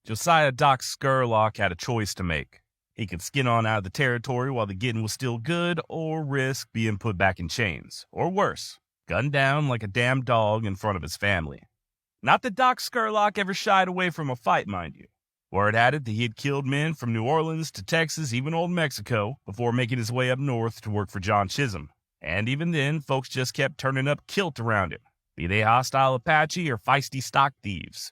Josiah Doc Scurlock had a choice to make. He could skin on out of the territory while the getting was still good, or risk being put back in chains, or worse, gunned down like a damn dog in front of his family. Not that Doc Scurlock ever shied away from a fight, mind you. Word had it that he had killed men from New Orleans to Texas, even old Mexico, before making his way up north to work for John Chisholm. And even then, folks just kept turning up kilt around him, be they hostile Apache or feisty stock thieves.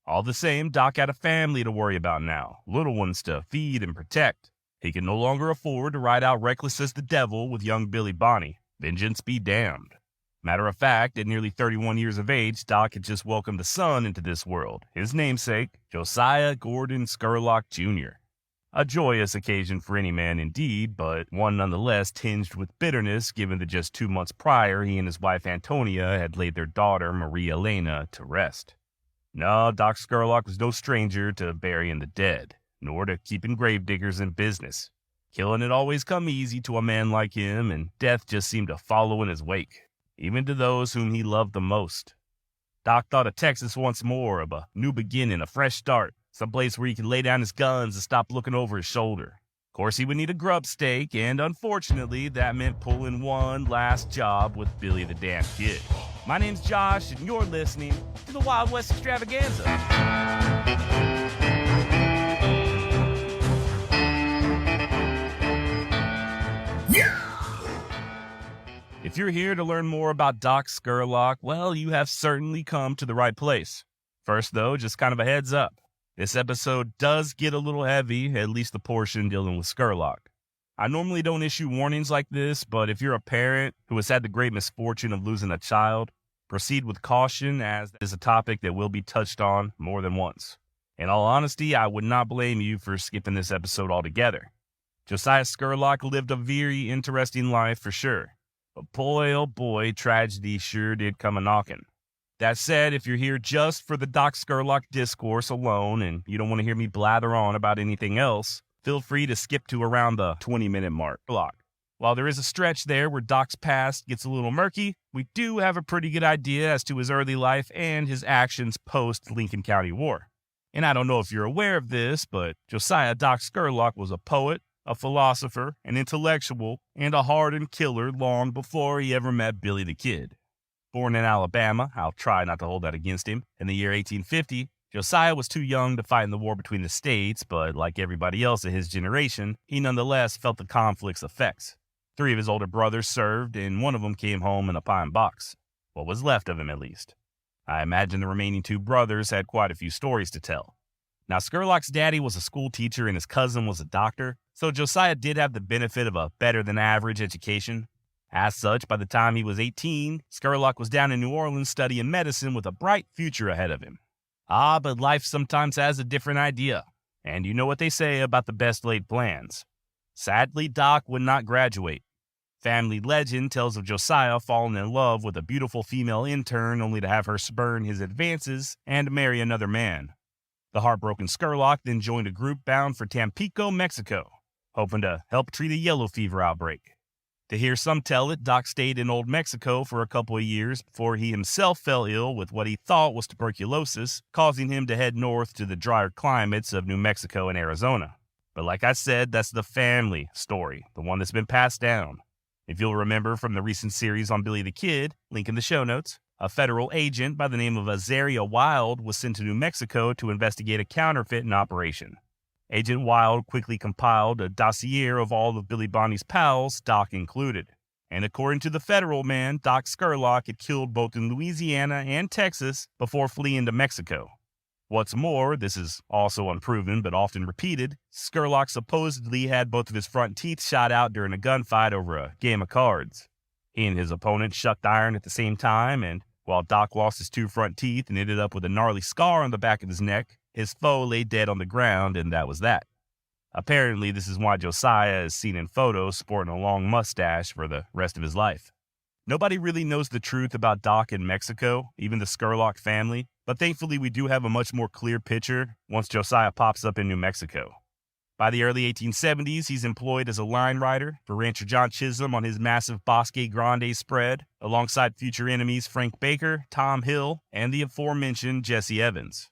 All the same, Doc had a family to worry about now, little ones to feed and protect. He could no longer afford to ride out reckless as the devil with young Billy Bonney. Vengeance be damned. Matter of fact, at nearly 31 years of age, Doc had just welcomed a son into this world, his namesake, Josiah Gordon Scurlock Jr. A joyous occasion for any man indeed, but one nonetheless tinged with bitterness given that just 2 months prior he and his wife Antonia had laid their daughter Maria Elena to rest. No, Doc Scurlock was no stranger to burying the dead, nor to keeping gravediggers in business. Killing had always come easy to a man like him, and death just seemed to follow in his wake, even to those whom he loved the most. Doc thought of Texas once more, of a new beginning, a fresh start, someplace where he could lay down his guns and stop looking over his shoulder. Of course, he would need a grub stake, and unfortunately, that meant pulling one last job with Billy the Damn Kid. My name's Josh, and you're listening to the Wild West Extravaganza. If you're here to learn more about Doc Scurlock, well, you have certainly come to the right place. First, though, just kind of a heads up. This episode does get a little heavy, at least the portion dealing with Scurlock. I normally don't issue warnings like this, but if you're a parent who has had the great misfortune of losing a child, proceed with caution, as this is a topic that will be touched on more than once. In all honesty, I would not blame you for skipping this episode altogether. Josiah Scurlock lived a very interesting life for sure. But boy, oh boy, tragedy sure did come a-knockin'. That said, if you're here just for the Doc Scurlock discourse alone and you don't want to hear me blather on about anything else, feel free to skip to around the 20-minute mark. While there is a stretch there where Doc's past gets a little murky, we do have a pretty good idea as to his early life and his actions post-Lincoln County War. And I don't know if you're aware of this, but Josiah Doc Scurlock was a poet, a philosopher, an intellectual, and a hardened killer long before he ever met Billy the Kid. Born in Alabama, I'll try not to hold that against him, in the year 1850, Josiah was too young to fight in the war between the states, but like everybody else of his generation, he nonetheless felt the conflict's effects. 3 of his older brothers served, and one of them came home in a pine box. What was left of him, at least. I imagine the remaining 2 brothers had quite a few stories to tell. Now, Scurlock's daddy was a school teacher and his cousin was a doctor, so Josiah did have the benefit of a better-than-average education. As such, by the time he was 18, Scurlock was down in New Orleans studying medicine with a bright future ahead of him. Ah, but life sometimes has a different idea, and you know what they say about the best laid plans. Sadly, Doc would not graduate. Family legend tells of Josiah falling in love with a beautiful female intern only to have her spurn his advances and marry another man. The heartbroken Scurlock then joined a group bound for Tampico, Mexico, hoping to help treat a yellow fever outbreak. To hear some tell it, Doc stayed in Old Mexico for a couple of years before he himself fell ill with what he thought was tuberculosis, causing him to head north to the drier climates of New Mexico and Arizona. But like I said, that's the family story, the one that's been passed down. If you'll remember from the recent series on Billy the Kid, link in the show notes, a federal agent by the name of Azaria Wild was sent to New Mexico to investigate a counterfeiting operation. Agent Wild quickly compiled a dossier of all of Billy Bonney's pals, Doc included. And according to the federal man, Doc Scurlock had killed both in Louisiana and Texas before fleeing to Mexico. What's more, this is also unproven but often repeated, Scurlock supposedly had both of his front teeth shot out during a gunfight over a game of cards. He and his opponent shucked iron at the same time, and while Doc lost his 2 front teeth and ended up with a gnarly scar on the back of his neck, his foe lay dead on the ground, and that was that. Apparently, this is why Josiah is seen in photos sporting a long mustache for the rest of his life. Nobody really knows the truth about Doc in Mexico, even the Scurlock family, but thankfully we do have a much more clear picture once Josiah pops up in New Mexico. By the early 1870s, he's employed as a line rider for rancher John Chisholm on his massive Bosque Grande spread, alongside future enemies Frank Baker, Tom Hill, and the aforementioned Jesse Evans.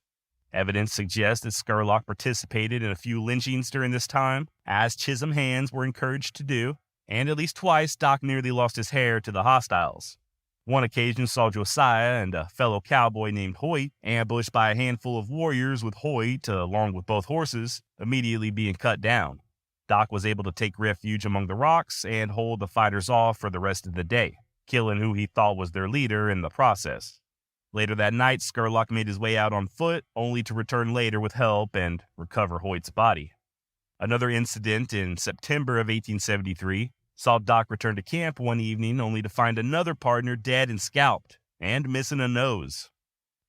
Evidence suggests that Scurlock participated in a few lynchings during this time, as Chisholm hands were encouraged to do, and at least twice Doc nearly lost his hair to the hostiles. One occasion saw Josiah and a fellow cowboy named Hoyt ambushed by a handful of warriors, with Hoyt, along with both horses, immediately being cut down. Doc was able to take refuge among the rocks and hold the fighters off for the rest of the day, killing who he thought was their leader in the process. Later that night, Scurlock made his way out on foot, only to return later with help and recover Hoyt's body. Another incident in September of 1873 saw Doc return to camp one evening only to find another partner dead and scalped, and missing a nose.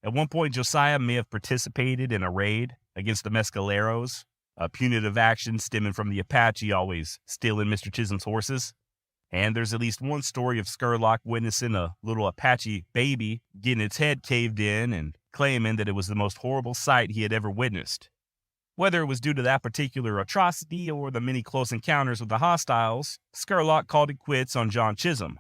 At one point, Josiah may have participated in a raid against the Mescaleros, a punitive action stemming from the Apache always stealing Mr. Chisholm's horses. And there's at least one story of Scurlock witnessing a little Apache baby getting its head caved in and claiming that it was the most horrible sight he had ever witnessed. Whether it was due to that particular atrocity or the many close encounters with the hostiles, Scurlock called it quits on John Chisholm.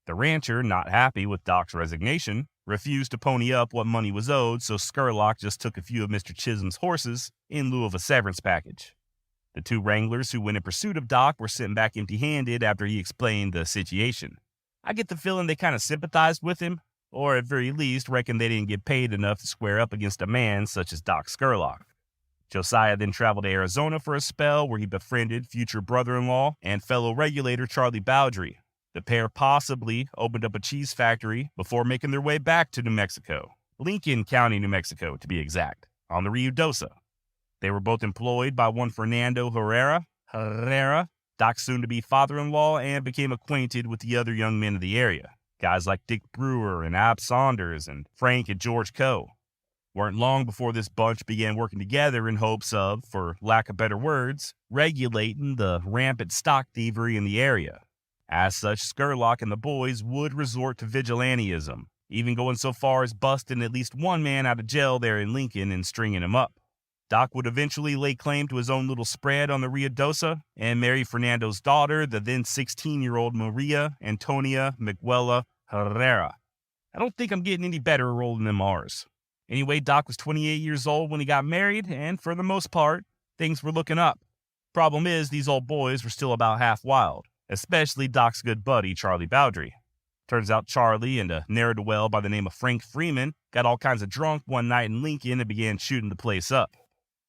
The rancher, not happy with Doc's resignation, refused to pony up what money was owed, so Scurlock just took a few of Mr. Chisholm's horses in lieu of a severance package. The two wranglers who went in pursuit of Doc were sent back empty-handed after he explained the situation. I get the feeling they kind of sympathized with him, or at very least reckoned they didn't get paid enough to square up against a man such as Doc Scurlock. Josiah then traveled to Arizona for a spell, where he befriended future brother-in-law and fellow regulator Charlie Bowdry. The pair possibly opened up a cheese factory before making their way back to New Mexico, Lincoln County, New Mexico to be exact, on the Ruidoso. They were both employed by one Fernando Herrera, Doc's soon-to-be father-in-law, and became acquainted with the other young men of the area, guys like Dick Brewer and Ab Saunders and Frank and George Coe. Weren't long before this bunch began working together in hopes of, for lack of better words, regulating the rampant stock thievery in the area. As such, Scurlock and the boys would resort to vigilantism, even going so far as busting at least one man out of jail there in Lincoln and stringing him up. Doc would eventually lay claim to his own little spread on the Ruidoso and marry Fernando's daughter, the then 16-year-old Maria Antonia Miguela Herrera. I don't think I'm getting any better at rolling them R's. Anyway, Doc was 28 years old when he got married, and for the most part, things were looking up. Problem is, these old boys were still about half wild, especially Doc's good buddy, Charlie Bowdry. Turns out Charlie and a ne'er-do-well by the name of Frank Freeman got all kinds of drunk one night in Lincoln and began shooting the place up.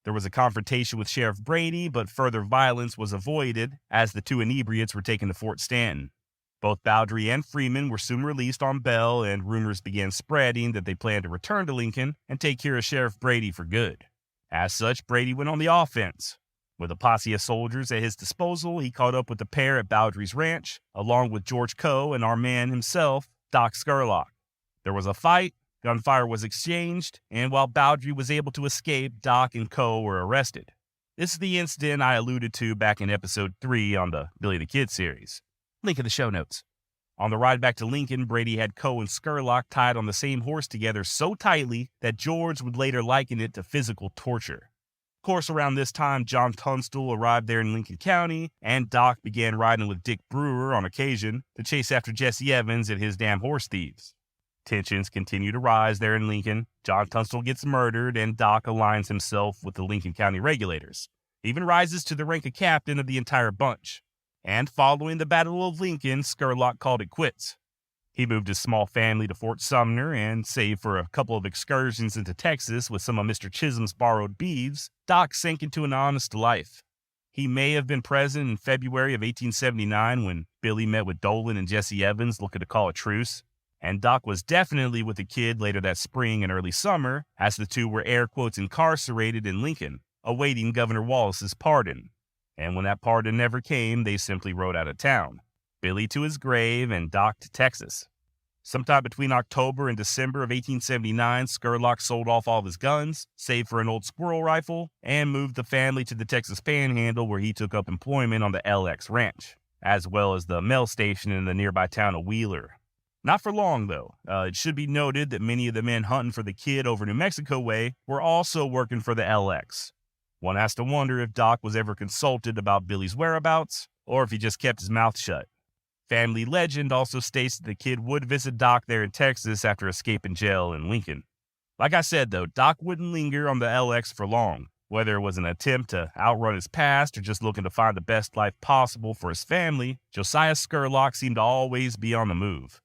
There was a confrontation with Sheriff Brady, but further violence was avoided as the two inebriates were taken to Fort Stanton. Both Bowdry and Freeman were soon released on bail, and rumors began spreading that they planned to return to Lincoln and take care of Sheriff Brady for good. As such, Brady went on the offense. With a posse of soldiers at his disposal, he caught up with the pair at Bowdry's ranch, along with George Coe and our man himself, Doc Scurlock. There was a fight, gunfire was exchanged, and while Bowdry was able to escape, Doc and Coe were arrested. This is the incident I alluded to back in episode 3 on the Billy the Kid series. Link in the show notes. On the ride back to Lincoln, Brady had Coe and Scurlock tied on the same horse together so tightly that George would later liken it to physical torture. Of course, around this time, John Tunstall arrived there in Lincoln County, and Doc began riding with Dick Brewer on occasion to chase after Jesse Evans and his damn horse thieves. Tensions continue to rise there in Lincoln. John Tunstall gets murdered, and Doc aligns himself with the Lincoln County Regulators. He even rises to the rank of captain of the entire bunch. And following the Battle of Lincoln, Scurlock called it quits. He moved his small family to Fort Sumner, and save for a couple of excursions into Texas with some of Mr. Chisholm's borrowed beeves, Doc sank into an honest life. He may have been present in February of 1879 when Billy met with Dolan and Jesse Evans looking to call a truce. And Doc was definitely with the kid later that spring and early summer, as the two were air quotes incarcerated in Lincoln, awaiting Governor Wallace's pardon. And when that pardon never came, they simply rode out of town. Billy to his grave and Doc to Texas. Sometime between October and December of 1879, Scurlock sold off all of his guns, save for an old squirrel rifle, and moved the family to the Texas Panhandle, where he took up employment on the LX Ranch, as well as the mail station in the nearby town of Wheeler. Not for long, though. It should be noted that many of the men hunting for the kid over New Mexico way were also working for the LX. One has to wonder if Doc was ever consulted about Billy's whereabouts, or if he just kept his mouth shut. Family legend also states that the kid would visit Doc there in Texas after escaping jail in Lincoln. Like I said, though, Doc wouldn't linger on the LX for long. Whether it was an attempt to outrun his past or just looking to find the best life possible for his family, Josiah Scurlock seemed to always be on the move.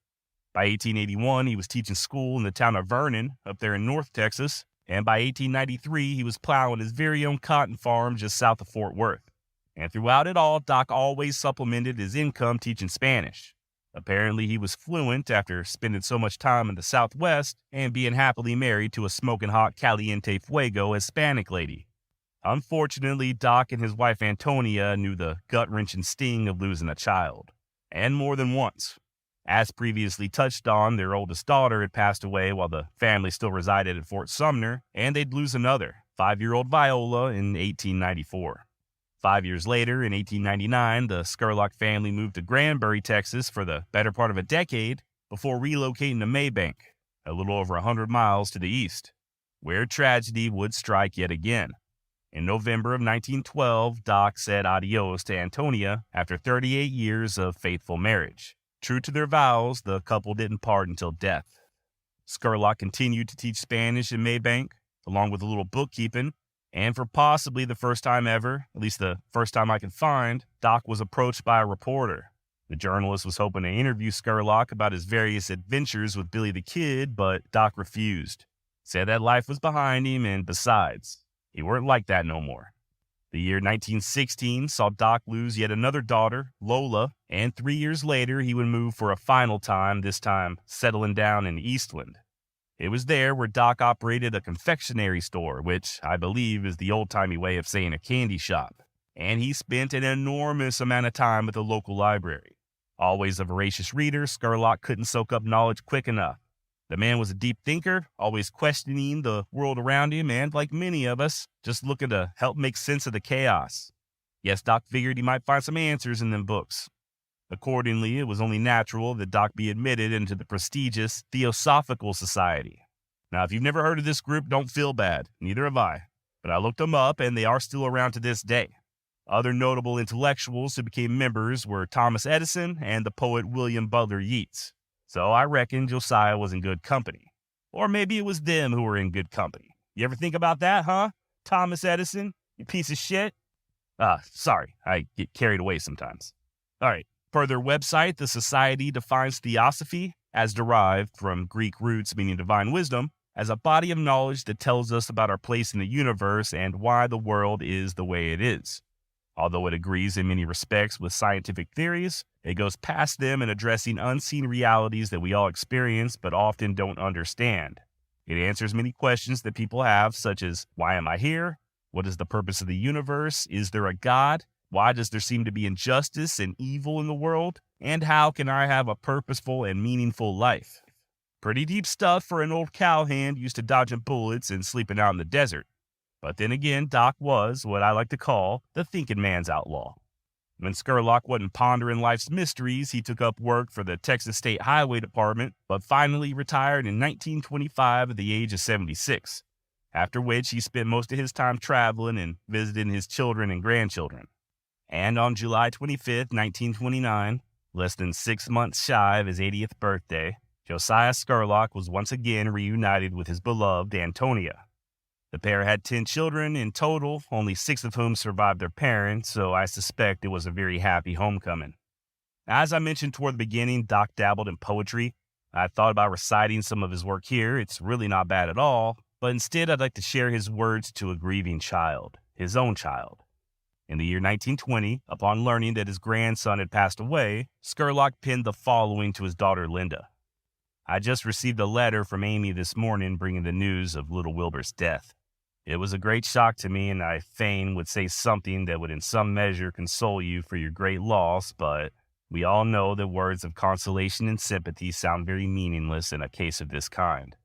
By 1881, he was teaching school in the town of Vernon, up there in North Texas, and by 1893, he was plowing his very own cotton farm just south of Fort Worth. And throughout it all, Doc always supplemented his income teaching Spanish. Apparently, he was fluent after spending so much time in the Southwest and being happily married to a smoking hot caliente fuego Hispanic lady. Unfortunately, Doc and his wife Antonia knew the gut-wrenching sting of losing a child. And more than once. As previously touched on, their oldest daughter had passed away while the family still resided at Fort Sumner, and they'd lose another, 5-year-old Viola, in 1894. 5 years later, in 1899, the Scurlock family moved to Granbury, Texas for the better part of a decade before relocating to Maybank, a little over 100 miles to the east, where tragedy would strike yet again. In November of 1912, Doc said adios to Antonia after 38 years of faithful marriage. True to their vows, the couple didn't part until death. Scurlock continued to teach Spanish in Maybank, along with a little bookkeeping, and for possibly the first time ever, at least the first time I can find, Doc was approached by a reporter. The journalist was hoping to interview Scurlock about his various adventures with Billy the Kid, but Doc refused. Said that life was behind him, and besides, he weren't like that no more. The year 1916 saw Doc lose yet another daughter, Lola, and 3 years later he would move for a final time, this time settling down in Eastland. It was there where Doc operated a confectionery store, which I believe is the old-timey way of saying a candy shop. And he spent an enormous amount of time at the local library. Always a voracious reader, Scurlock couldn't soak up knowledge quick enough. The man was a deep thinker, always questioning the world around him, and like many of us, just looking to help make sense of the chaos. Yes, Doc figured he might find some answers in them books. Accordingly, it was only natural that Doc be admitted into the prestigious Theosophical Society. Now, if you've never heard of this group, don't feel bad. Neither have I. But I looked them up, and they are still around to this day. Other notable intellectuals who became members were Thomas Edison and the poet William Butler Yeats. So I reckon Josiah was in good company. Or maybe it was them who were in good company. You ever think about that, huh? Thomas Edison, you piece of shit. Sorry, I get carried away sometimes. All right. Per their website, the society defines theosophy, as derived from Greek roots meaning divine wisdom, as a body of knowledge that tells us about our place in the universe and why the world is the way it is. Although it agrees in many respects with scientific theories, it goes past them in addressing unseen realities that we all experience but often don't understand. It answers many questions that people have, such as, why am I here? What is the purpose of the universe? Is there a God? Why does there seem to be injustice and evil in the world? And how can I have a purposeful and meaningful life? Pretty deep stuff for an old cowhand used to dodging bullets and sleeping out in the desert. But then again, Doc was what I like to call the thinking man's outlaw. When Scurlock wasn't pondering life's mysteries, he took up work for the Texas State Highway Department, but finally retired in 1925 at the age of 76, after which he spent most of his time traveling and visiting his children and grandchildren. And on July 25th, 1929, less than 6 months shy of his 80th birthday, Josiah Scurlock was once again reunited with his beloved Antonia. The pair had 10 children in total, only 6 of whom survived their parents, so I suspect it was a very happy homecoming. As I mentioned toward the beginning, Doc dabbled in poetry. I thought about reciting some of his work here. It's really not bad at all, but instead I'd like to share his words to a grieving child, his own child. In the year 1920, upon learning that his grandson had passed away, Scurlock penned the following to his daughter Linda. I just received a letter from Amy this morning bringing the news of little Wilbur's death. It was a great shock to me, and I fain would say something that would in some measure console you for your great loss, but we all know that words of consolation and sympathy sound very meaningless in a case of this kind.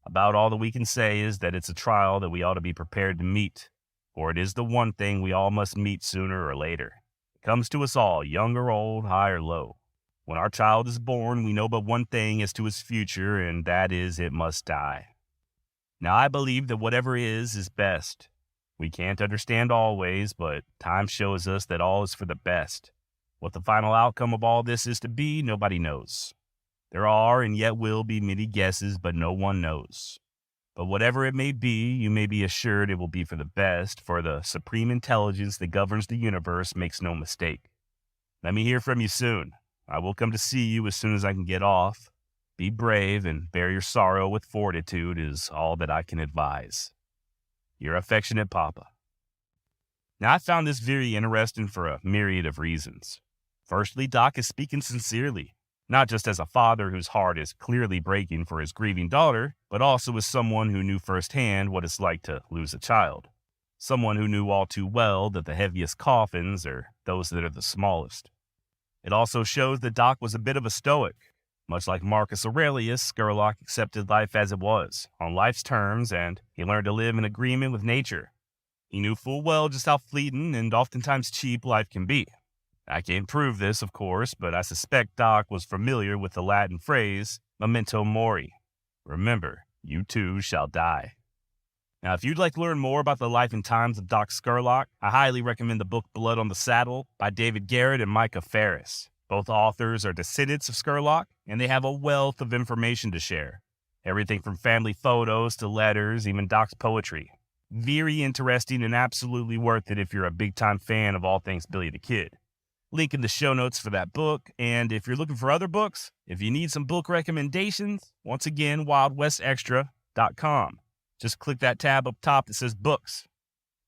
About all that we can say is that it's a trial that we ought to be prepared to meet, for it is the one thing we all must meet sooner or later. It comes to us all, young or old, high or low. When our child is born, we know but one thing as to his future, and that is it must die. Now, I believe that whatever is best. We can't understand always, but time shows us that all is for the best. What the final outcome of all this is to be, nobody knows. There are and yet will be many guesses, but no one knows. But whatever it may be, you may be assured it will be for the best, for the supreme intelligence that governs the universe makes no mistake. Let me hear from you soon. I will come to see you as soon as I can get off. Be brave and bear your sorrow with fortitude is all that I can advise. Your affectionate Papa. Now, I found this very interesting for a myriad of reasons. Firstly, Doc is speaking sincerely, not just as a father whose heart is clearly breaking for his grieving daughter, but also as someone who knew firsthand what it's like to lose a child. Someone who knew all too well that the heaviest coffins are those that are the smallest. It also shows that Doc was a bit of a stoic. Much like Marcus Aurelius, Scurlock accepted life as it was, on life's terms, and he learned to live in agreement with nature. He knew full well just how fleeting and oftentimes cheap life can be. I can't prove this, of course, but I suspect Doc was familiar with the Latin phrase, memento mori. Remember, you too shall die. Now, if you'd like to learn more about the life and times of Doc Scurlock, I highly recommend the book Blood on the Saddle by David Garrett and Micah Ferris. Both authors are descendants of Scurlock, and they have a wealth of information to share. Everything from family photos to letters, even Doc's poetry. Very interesting and absolutely worth it if you're a big-time fan of all things Billy the Kid. Link in the show notes for that book, and if you're looking for other books, if you need some book recommendations, once again, wildwestextra.com. Just click that tab up top that says books.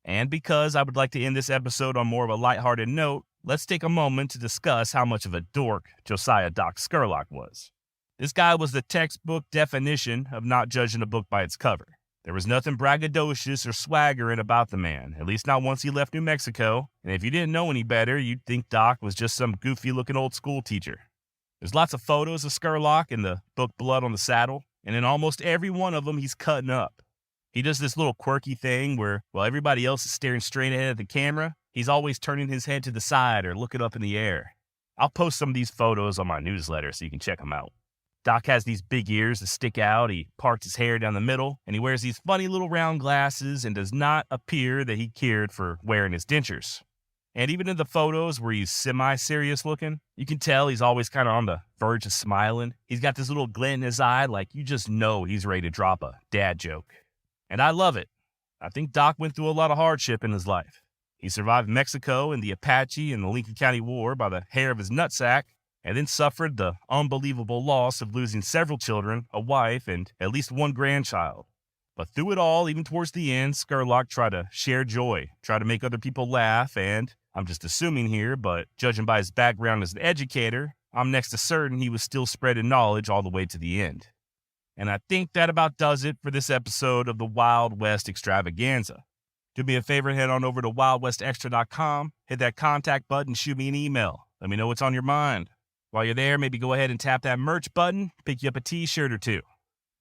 And because I would like to end this episode on more of a lighthearted note, let's take a moment to discuss how much of a dork Josiah Doc Scurlock was. This guy was the textbook definition of not judging a book by its cover. There was nothing braggadocious or swaggering about the man, at least not once he left New Mexico, and if you didn't know any better, you'd think Doc was just some goofy-looking old school teacher. There's lots of photos of Scurlock in the book Blood on the Saddle, and in almost every one of them, he's cutting up. He does this little quirky thing where, while everybody else is staring straight ahead at the camera, he's always turning his head to the side or looking up in the air. I'll post some of these photos on my newsletter so you can check them out. Doc has these big ears that stick out, he parts his hair down the middle, and he wears these funny little round glasses and does not appear that he cared for wearing his dentures. And even in the photos where he's semi-serious looking, you can tell he's always kind of on the verge of smiling. He's got this little glint in his eye like you just know he's ready to drop a dad joke. And I love it. I think Doc went through a lot of hardship in his life. He survived Mexico and the Apache and the Lincoln County War by the hair of his nutsack, and then suffered the unbelievable loss of losing several children, a wife, and at least one grandchild. But through it all, even towards the end, Scurlock tried to share joy, try to make other people laugh, and I'm just assuming here, but judging by his background as an educator, I'm next to certain he was still spreading knowledge all the way to the end. And I think that about does it for this episode of the Wild West Extravaganza. Do me a favor, head on over to wildwestextra.com, hit that contact button, shoot me an email. Let me know what's on your mind. While you're there, maybe go ahead and tap that merch button, pick you up a t-shirt or two.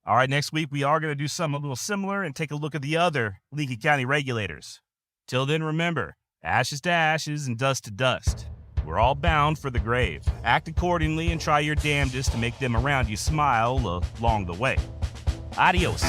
All right, next week we are going to do something a little similar and take a look at the other Lincoln County regulators. Till then, remember, ashes to ashes and dust to dust. We're all bound for the grave. Act accordingly and try your damnedest to make them around you smile along the way. Adios.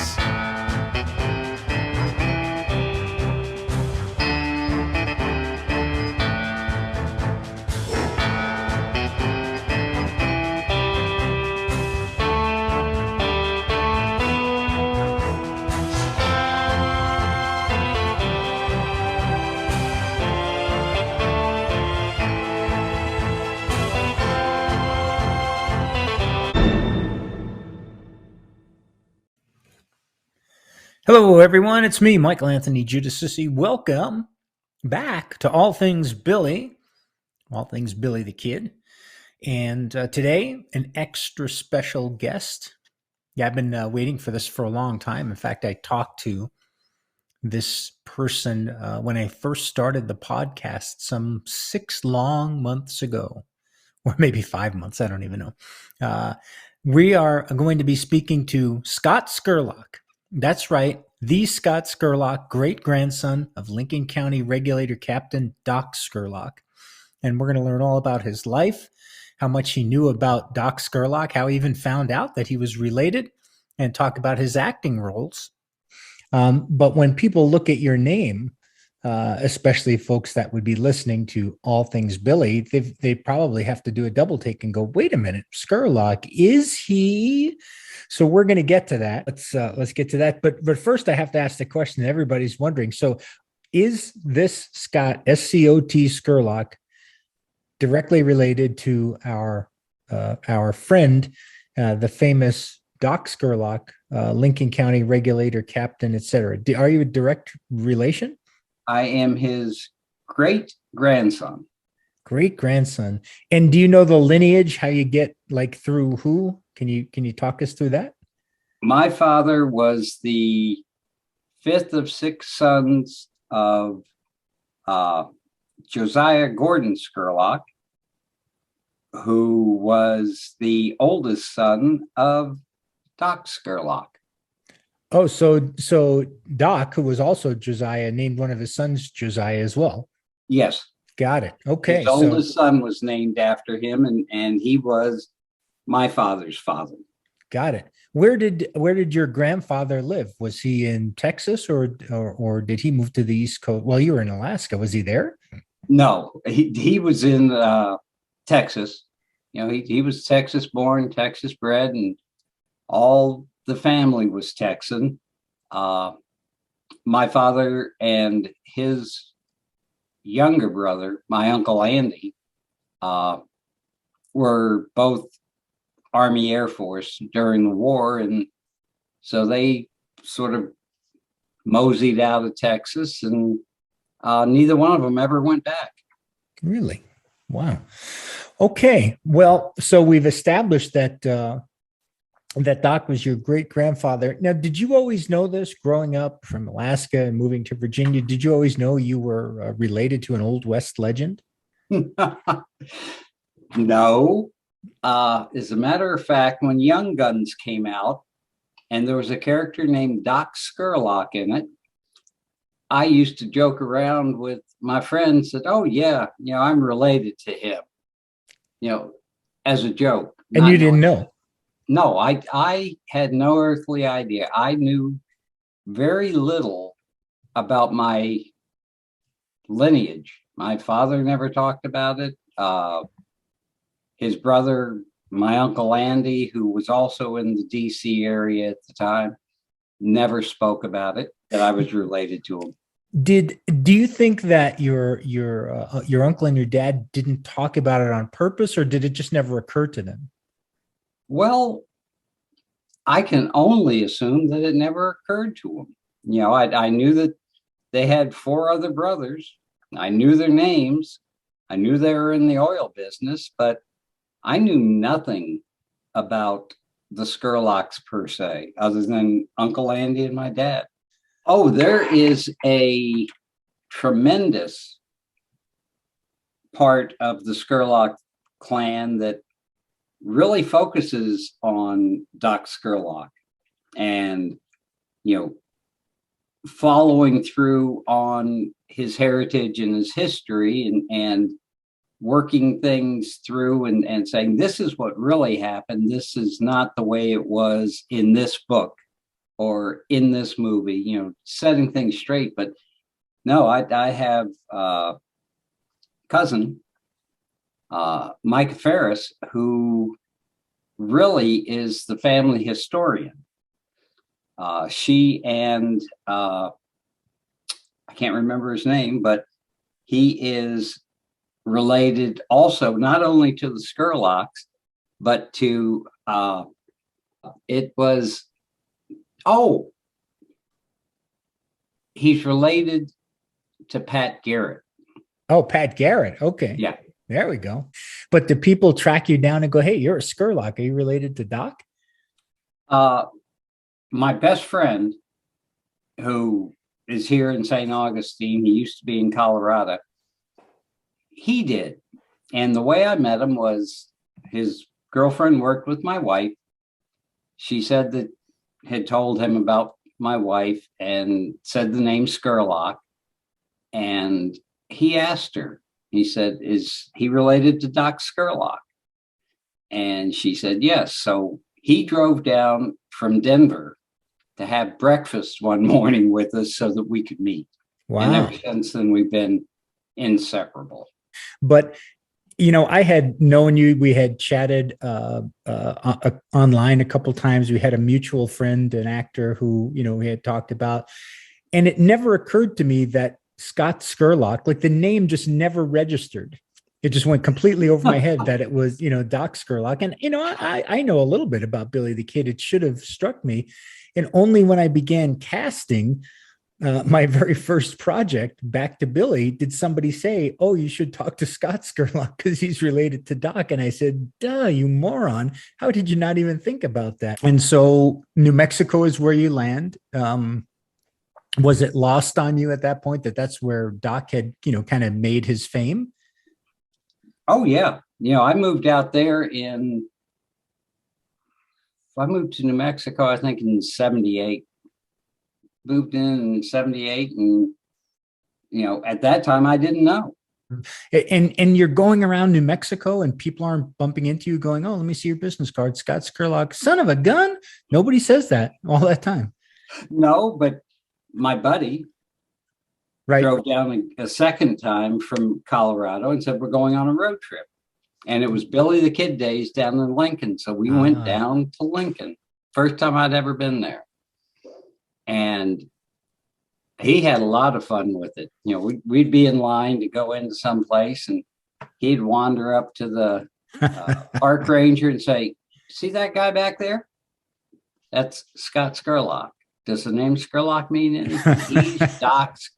Hello, everyone. It's me, Michael Anthony Giudice. Welcome back to All Things Billy the Kid. And today, an extra special guest. Yeah, I've been waiting for this for a long time. In fact, I talked to this person when I first started the podcast some 6 long months ago, or maybe 5 months. I don't even know. We are going to be speaking to Scott Scurlock. That's right, the Scott Scurlock, great-grandson of Lincoln County Regulator Captain Doc Scurlock. And we're going to learn all about his life, how much he knew about Doc Scurlock, how he even found out that he was related, and talk about his acting roles. But when people look at your name, especially folks that would be listening to All Things Billy, they probably have to do a double take and go, wait a minute, Scurlock, is he? So we're going to get to that. Let's get to that. But first, I have to ask the question that everybody's wondering. So, is this Scott Scott Scurlock directly related to our friend, the famous Doc Scurlock, Lincoln County regulator captain, etc.? Are you a direct relation? I am his great grandson. Great grandson. And do you know the lineage? How you get like through who? Can you talk us through that? My father was the fifth of six sons of Josiah Gordon Scurlock, who was the oldest son of Doc Scurlock. Oh, so Doc, who was also Josiah, named one of his sons Josiah as well. Yes. Got it. Okay. His oldest son was named after him, and he was my father's father. Got it. Where did your grandfather live? Was he in Texas or did he move to the East Coast? Well, you were in Alaska. Was he there? No, he was in Texas. You know, he was Texas born, Texas bred, and all the family was Texan. My father and his younger brother, my Uncle Andy, were both Army Air Force during the war. And so they sort of moseyed out of Texas, and neither one of them ever went back. Really? Wow. Okay. Well, so we've established that that Doc was your great grandfather. Now, did you always know this growing up from Alaska and moving to Virginia? Did you always know you were related to an Old West legend? No. As a matter of fact, when Young Guns came out and there was a character named Doc Scurlock in it, I used to joke around with my friends that, oh, yeah, you know, I'm related to him, you know, as a joke. And you didn't know? No, I had no earthly idea. I knew very little about my lineage. My father never talked about it. His brother, my Uncle Andy, who was also in the DC area at the time, never spoke about it, that I was related to him. Do you think that your uncle and your dad didn't talk about it on purpose, or did it just never occur to them? Well, I can only assume that it never occurred to them. You know, I knew that they had four other brothers. I knew their names. I knew they were in the oil business, but I knew nothing about the Scurlocks per se, other than Uncle Andy and my dad. Oh, there is a tremendous part of the Scurlock clan that really focuses on Doc Scurlock and, you know, following through on his heritage and his history, and working things through and saying, this is what really happened. This is not the way it was in this book or in this movie, you know, setting things straight. But no, I have a cousin, Micah Ferris, who really is the family historian. She and I can't remember his name, but he is related also not only to the Scurlocks, but to he's related to Pat Garrett. Oh, Pat Garrett. Okay. Yeah. There we go. But do people track you down and go, hey, you're a Scurlock. Are you related to Doc? My best friend, who is here in St. Augustine, he used to be in Colorado, he did. And the way I met him was his girlfriend worked with my wife. She said that had told him about my wife and said the name Scurlock. And he asked her, he said, is he related to Doc Scurlock? And she said, yes. So he drove down from Denver to have breakfast one morning with us so that we could meet. And ever Wow. since then, we've been inseparable. But I had known you. We had chatted online a couple times. We had a mutual friend, an actor who we had talked about, and it never occurred to me that Scott Scurlock, like the name, just never registered. It just went completely over my head that it was Doc Scurlock. And I know a little bit about Billy the Kid. It should have struck me, and only when I began casting my very first project, Back to Billy, did somebody say, "Oh, you should talk to Scott Scurlock because he's related to Doc." And I said, "Duh, you moron. How did you not even think about that?" And so New Mexico is where you land. Was it lost on you at that point that that's where Doc had, kind of made his fame? Oh, yeah. I moved out there I moved to New Mexico, I think in 78. Moved in 78, and at that time I didn't know. And you're going around New Mexico and people aren't bumping into you going, "Oh, let me see your business card. Scott Scurlock, son of a gun." Nobody says that all that time. No, but my buddy Right. drove down a second time from Colorado and said, "We're going on a road trip." And it was Billy the Kid days down in Lincoln. So we went down to Lincoln. First time I'd ever been there. And he had a lot of fun with it. We'd be in line to go into some place, and he'd wander up to the park ranger and say, "See that guy back there? That's Scott Scurlock. Does the name Scurlock mean anything? He's Doc's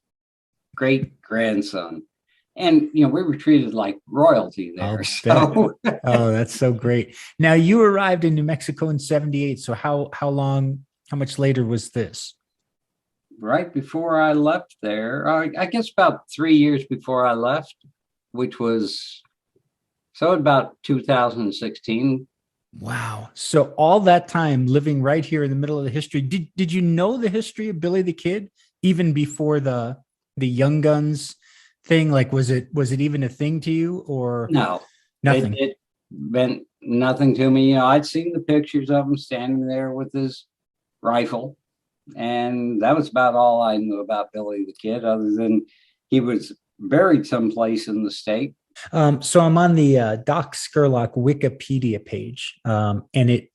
great grandson." And we were treated like royalty there. So. Oh, that's so great. Now you arrived in New Mexico in 78. So how much later was this? Right before I left there, I guess about 3 years before I left, which was about 2016. Wow. So all that time living right here in the middle of the history, did you know the history of Billy the Kid even before the Young Guns thing? Like, was it even a thing to you, or No? Nothing? It meant nothing to me. I'd seen the pictures of him standing there with his rifle, and that was about all I knew about Billy the Kid, other than he was buried someplace in the state. So I'm on the Doc Scurlock Wikipedia page, and it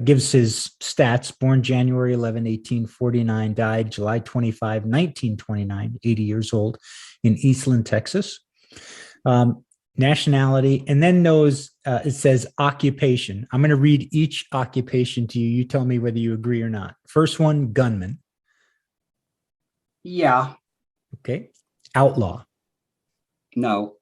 gives his stats: born January 11, 1849, died July 25, 1929, 80 years old, in Eastland, Texas. Nationality, and then it says occupation. I'm going to read each occupation to you. You tell me whether you agree or not. First one, gunman. Yeah. Okay. Outlaw. No.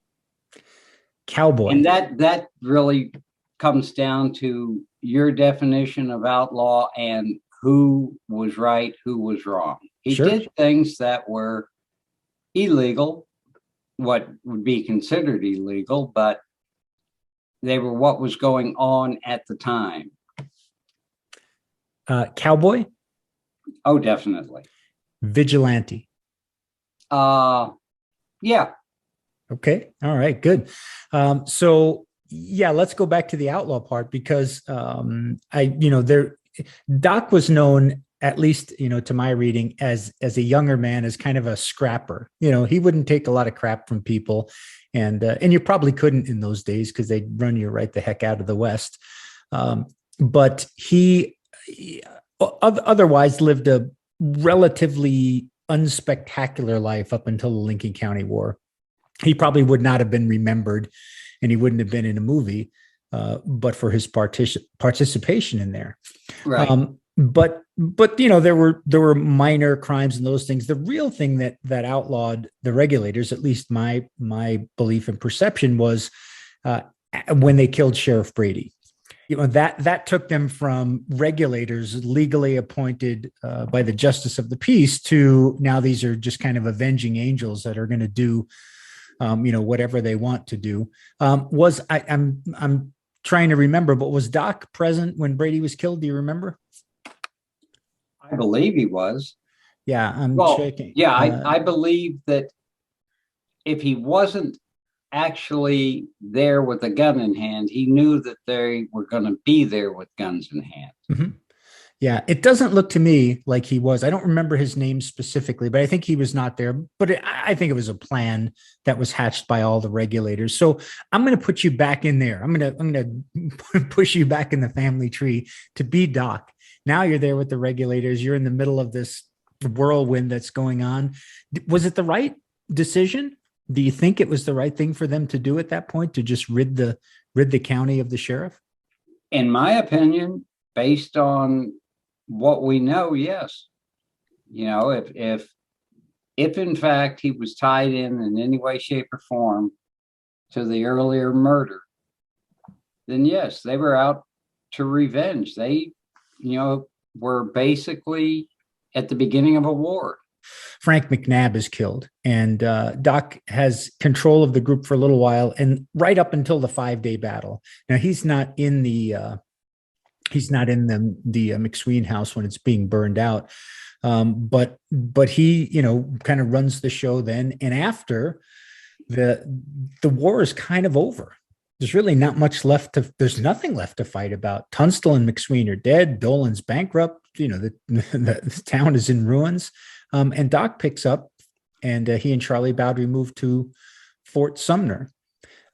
Cowboy. And that really comes down to your definition of outlaw and who was right, who was wrong. He did things that were illegal, what would be considered illegal, but they were what was going on at the time. Cowboy. Oh, definitely. Vigilante. Yeah. Okay. All right. Good. So yeah, let's go back to the outlaw part, because Doc was known, at least to my reading, as a younger man, as kind of a scrapper. He wouldn't take a lot of crap from people, and you probably couldn't in those days because they'd run you right the heck out of the West. But he otherwise lived a relatively unspectacular life up until the Lincoln County War. He probably would not have been remembered, and he wouldn't have been in a movie, but for his participation in there. Right. But there were minor crimes and those things. The real thing that outlawed the Regulators, at least my belief and perception, was when they killed Sheriff Brady. That took them from Regulators legally appointed by the Justice of the Peace to now these are just kind of avenging angels that are going to do whatever they want to do. I'm trying to remember, but was Doc present when Brady was killed? Do you remember? I believe he was. Yeah, I'm checking. Yeah, I believe that if he wasn't actually there with a gun in hand, he knew that they were going to be there with guns in hand. Mm-hmm. Yeah, it doesn't look to me like he was. I don't remember his name specifically, but I think he was not there. But I think it was a plan that was hatched by all the regulators. So I'm going to put you back in there. I'm going to push you back in the family tree to be Doc. Now you're there with the regulators. You're in the middle of this whirlwind that's going on. Was it the right decision? Do you think it was the right thing for them to do at that point, to just rid the county of the sheriff? In my opinion, based on what we know, yes. If in fact he was tied in any way, shape, or form to the earlier murder, then yes, they were out to revenge. They, were basically at the beginning of a war. Frank McNabb is killed, and Doc has control of the group for a little while, and right up until the 5-day battle. Now he's not in the McSween house when it's being burned out, but he kind of runs the show then. And after the war is kind of over, there's really not much left there's nothing left to fight about. Tunstall and McSween are dead. Dolan's bankrupt. The town is in ruins. And Doc picks up, and he and Charlie Bowdry move to Fort Sumner,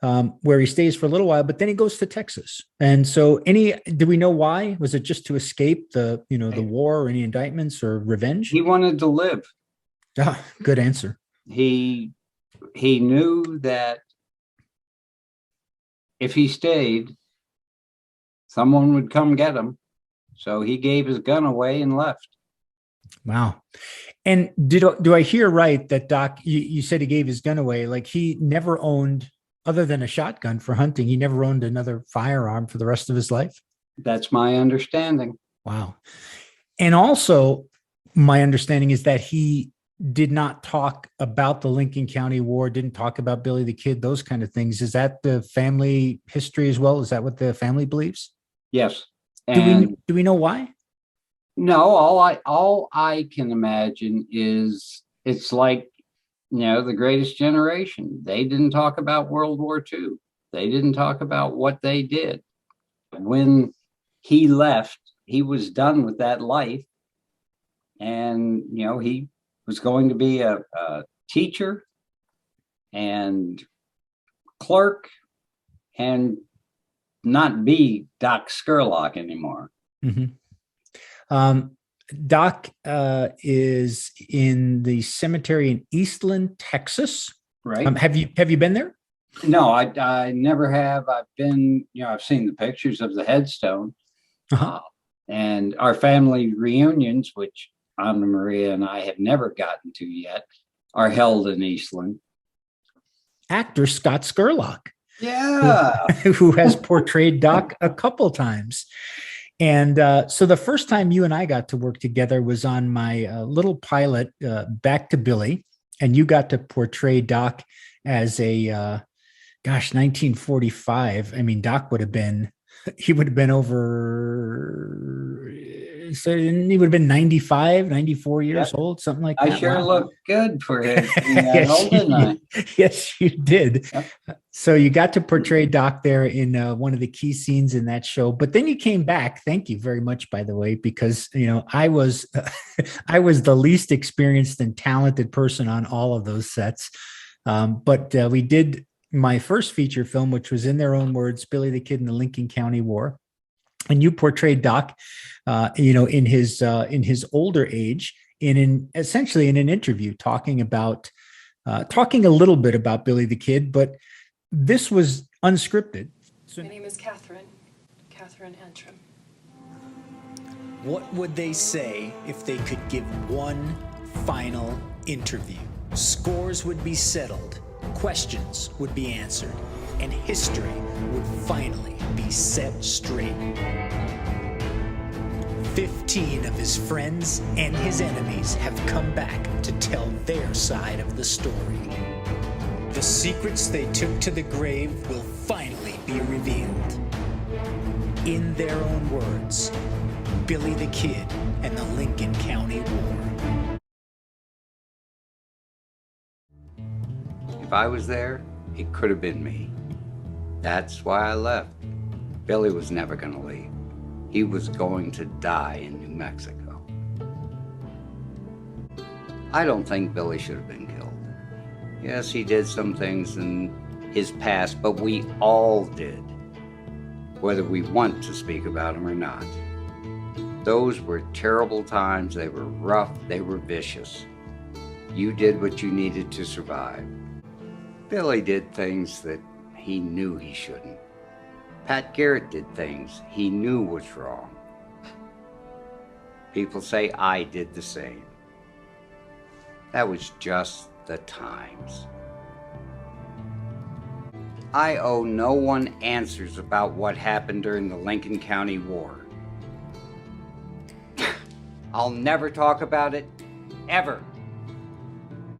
where he stays for a little while, but then he goes to Texas. And so do we know why? Was it just to escape the war, or any indictments, or revenge? He wanted to live. Good answer. He knew that if he stayed, someone would come get him. So he gave his gun away and left. Wow. And do I hear right that Doc, you said he gave his gun away, like he never owned, other than a shotgun for hunting, he never owned another firearm for the rest of his life? That's my understanding. Wow. And also, my understanding is that he did not talk about the Lincoln County War, didn't talk about Billy the Kid, those kind of things. Is that the family history as well? Is that what the family believes? Yes. And do we know why? No, all I can imagine is it's like, the Greatest Generation. They didn't talk about World War II. They didn't talk about what they did. When he left, he was done with that life. And, he was going to be a teacher and clerk and not be Doc Scurlock anymore. Mm-hmm. Doc is in the cemetery in Eastland, Texas. Right. Have you been there? No, I never have. I've been, I've seen the pictures of the headstone. And our family reunions, which Anna Maria and I have never gotten to yet, are held in Eastland. Actor Scott Scurlock. Yeah. Who has portrayed Doc a couple times. And so the first time you and I got to work together was on my little pilot, Back to Billy. And you got to portray Doc as a, 1945. I mean, Doc would have been over, so he would have been 95, 94 years old, something like that. I sure look good for him. Yes, you did. Yep. So you got to portray Doc there in one of the key scenes in that show, but then you came back. Thank you very much, by the way, because I was the least experienced and talented person on all of those sets. But we did my first feature film, which was, in their own words, Billy the Kid in the Lincoln County War. And you portrayed Doc, in his older age, essentially in an interview, talking a little bit about Billy the Kid, but this was unscripted. My name is Catherine Antrim. What would they say if they could give one final interview? Scores would be settled, questions would be answered, and history would finally be set straight. 15 of his friends and his enemies have come back to tell their side of the story. The secrets they took to the grave will finally be revealed. In their own words, Billy the Kid and the Lincoln County War. If I was there, it could have been me. That's why I left. Billy was never going to leave. he was going to die in New Mexico. I don't think Billy should have been killed. Yes, he did some things in his past, but we all did, whether we want to speak about them or not. Those were terrible times. They were rough. They were vicious. You did what you needed to survive. Billy did things that he knew he shouldn't. Pat Garrett did things he knew was wrong. People say I did the same. That was just the times. I owe no one answers about what happened during the Lincoln County War. I'll never talk about it, ever.